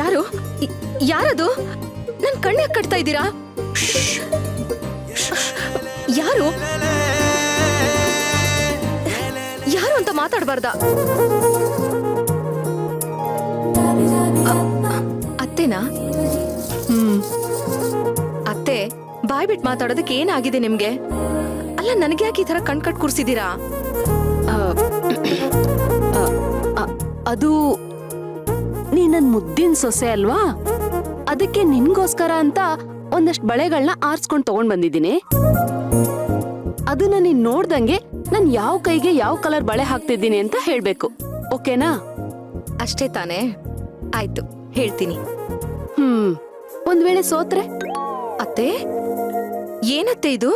ಯಾರು ಯಾರದು? ನನ್ ಕಣ್ಣೆ ಕಟ್ತಾ ಇದ್ದೀರಾ? ಯಾರು ಯಾರು ಅಂತ ಮಾತಾಡಬಾರ್ದ? ಅತ್ತೆನಾ? ಅತ್ತೆ, ಬಾಯ್ ಬಿಟ್ಟು ಮಾತಾಡೋದಕ್ಕೆ ಏನಾಗಿದೆ ನಿಮ್ಗೆ? ಅಲ್ಲ, ನನಗೆ ಯಾಕೆ ಈ ತರ ಕಣ್ ಕಟ್ ಕೂರ್ಸಿದೀರಾ? ಅದು ನೀ ನನ್ ಮುದ್ದಿನ ಸೊಸೆ ಅಲ್ವಾ, ಅದಕ್ಕೆ ನಿನ್ಗೋಸ್ಕರ ಅಂತ ಒಂದಷ್ಟು ಬಳೆಗಳನ್ನ ಆರ್ಸ್ಕೊಂಡ್ ತಗೊಂಡ್ ಬಂದಿದ್ದೀನಿ. ಅದನ್ನ ನೀನ್ ನೋಡ್ದಂಗೆ ನಾನ್ ಯಾವ ಕೈಗೆ ಯಾವ ಕಲರ್ ಬಳೆ ಹಾಕ್ತಿದ್ದೀನಿ ಅಂತ ಹೇಳ್ಬೇಕು, ಓಕೆನಾ? ಅಷ್ಟೇ ತಾನೇ? ಆಯ್ತು, ಹೇಳ್ತೀನಿ. ಒಂದ್ ವೇಳೆ ಸೋತ್ರೆ? ಅತ್ತೆ, ಏನತ್ತೆ ಇದು?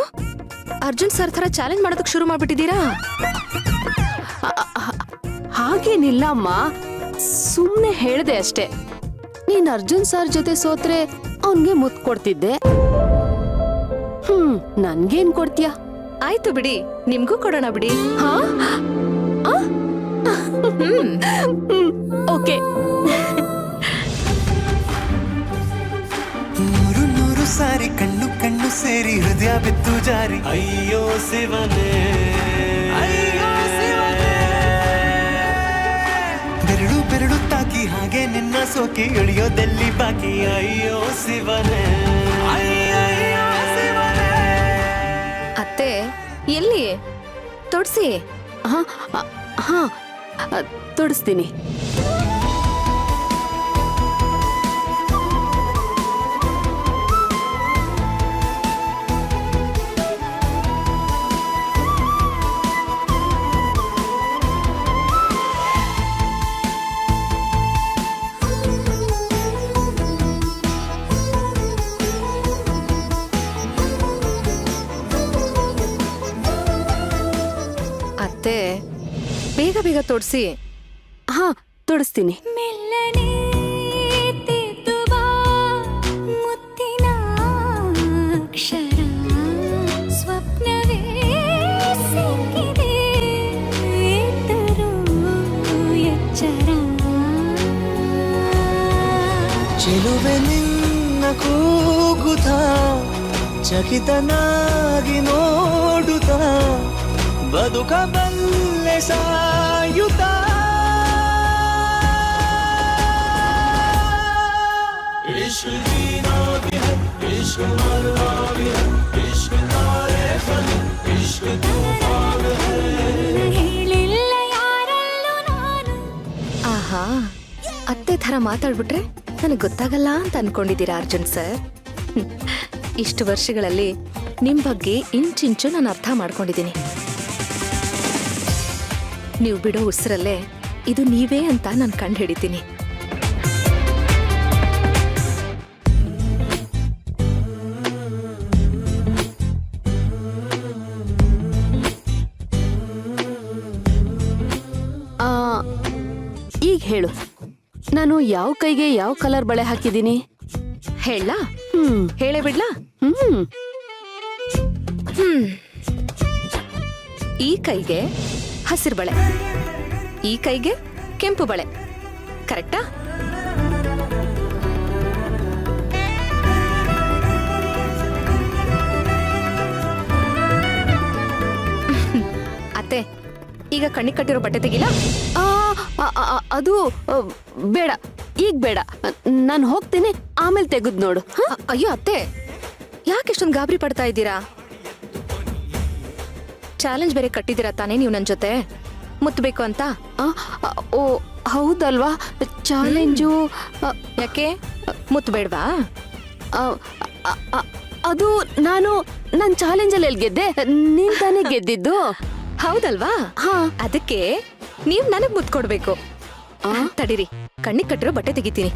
ಅರ್ಜುನ್ ಸರ್ ತರ ಚಾಲೆಂಜ್ ಮಾಡೋದಕ್ಕೆ ಶುರು ಮಾಡ್ಬಿಟ್ಟಿದ್ದೀರಾ? ಹಾಗೇನಿಲ್ಲ ಅಮ್ಮ, ಸುಮ್ನೆ ಹೇಳ್ದೆ ಅಷ್ಟೇ. ನೀನ್ ಅರ್ಜುನ್ ಸರ್ ಜೊತೆ ಸೋತ್ರೆ ಅವನ್ಗೆ ಮುತ್ ಕೊಡ್ತಿದ್ದೆ. ನನ್ಗೇನ್ ಕೊಡ್ತೀಯ? ಆಯ್ತು ಬಿಡಿ, ನಿಮ್ಗೂ ಕೊಡೋಣ ಬಿಡಿ. ಹಾ, ಓಕೆ. ನೂರು ಸಾರಿ ಕಣ್ಣು ಕಣ್ಣು ಸೇರಿ ಹೃದಯ ಬಿತ್ತು ಜಾರಿ. ಅಯ್ಯೋ ಶಿವನೇ, ಬೆರಳು ಬೆರಳು ತಾಕಿ ಹಾಗೆ ನಿನ್ನ ಸೋಕಿ ಇಳಿಯೋದೆಲ್ಲಿ ಬಾಕಿ. ಅಯ್ಯೋ ಶಿವನೇ, ಅತ್ತೆ ಎಲ್ಲಿ ತೊಡ್ಸಿ? ಹಾ, ತೊಡಸ್ತೀನಿ. ಅತ್ತೆ, ಬೇಗ ಬೇಗ ತೊಡ್ಸಿ. ಹಾ, ತೊಡಸ್ತೀನಿ. ಚೆಲುವೆ ನಿನ್ನ ಕೂಗುತ್ತ ಚಕಿತನಾಗಿ ನೋಡುತ್ತ ಬದುಕಬಲ್ಲೆ ಸಾಯುತ್ತ. ಆಹಾ, ಅತ್ತೆ ತರ ಮಾತಾಡ್ಬಿಟ್ರೆ ನನಗೆ ಗೊತ್ತಾಗಲ್ಲ ಅಂತ ಅನ್ಕೊಂಡಿದ್ದೀರಾ ಅರ್ಜುನ್ ಸರ್? ಇಷ್ಟು ವರ್ಷಗಳಲ್ಲಿ ನಿಮ್ ಬಗ್ಗೆ ಇಂಚಿಂಚು ನಾನು ಅರ್ಥ ಮಾಡ್ಕೊಂಡಿದ್ದೀನಿ. ನೀವು ಬಿಡೋ ಉಸಿರಲ್ಲೇ ಇದು ನೀವೇ ಅಂತ ನಾನು ಕಂಡು ಹಿಡಿತೀನಿ. ಈಗ ಹೇಳು, ನಾನು ಯಾವ ಕೈಗೆ ಯಾವ ಕಲರ್ ಬಳೆ ಹಾಕಿದ್ದೀನಿ? ಹೇಳ? ಹೇಳೇ ಬಿಡ್ಲಾ? ಈ ಕೈಗೆ ಹಸಿರು ಬಳೆ, ಈ ಕೈಗೆ ಕೆಂಪು ಬಳೆ, ಕರೆಕ್ಟಾ? ಅತ್ತೆ, ಈಗ ಕಣ್ಣಿಗೆ ಕಟ್ಟಿರೋ ಬಟ್ಟೆ ತೆಗಿಲ್ಲ? ಅದು ಬೇಡ, ಈಗ ಬೇಡ. ನಾನು ಹೋಗ್ತೀನಿ, ಆಮೇಲೆ ತೆಗೆದ್ ನೋಡು. ಅಯ್ಯೋ ಅತ್ತೆ, ಯಾಕೆ ಇಷ್ಟೊಂದು ಗಾಬರಿ ಪಡ್ತಾ ಇದ್ದೀರಾ? ಚಾಲೆಂಜ್ ಬೇರೆ ಕಟ್ಟಿದ್ದೀರಾ ತಾನೇ ನೀವು ನನ್ನ ಜೊತೆ ಮುತ್ತಬೇಕು ಅಂತ? ಓ ಹೌದಲ್ವಾ, ಚಾಲೆಂಜು. ಯಾಕೆ ಮುತ್ತಬೇಡ್ವಾ? ಅದು ನಾನು ಚಾಲೆಂಜಲ್ಲಿ ಎಲ್ಲಿ ಗೆದ್ದೆ? ನೀನ್ ತಾನೇ ಗೆದ್ದಿದ್ದು. ಹೌದಲ್ವಾ? ಹಾ, ಅದಕ್ಕೆ ನೀವ್ ನನಗ್ ಮುತ್ತು ಕೊಡ್ಬೇಕು. ತಡೀರಿ, ಕಣ್ಣಿಗೆ ಕಟ್ಟಿರೋ ಬಟ್ಟೆ ತೆಗಿತೀನಿ.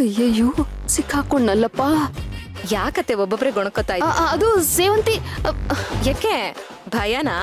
ಅಯ್ಯಯ್ಯೋ, ಸಿಕ್ಕಾಕೊಂಡಲ್ಲಪ್ಪ. ಯಾಕತ್ತೆ ಒಬ್ಬೊಬ್ರೆ ಗೊಣಕೋತಾ ಇದ್ದ? ಅದು ಸೇವಂತಿ. ಯಾಕೆ ಭಯನಾ?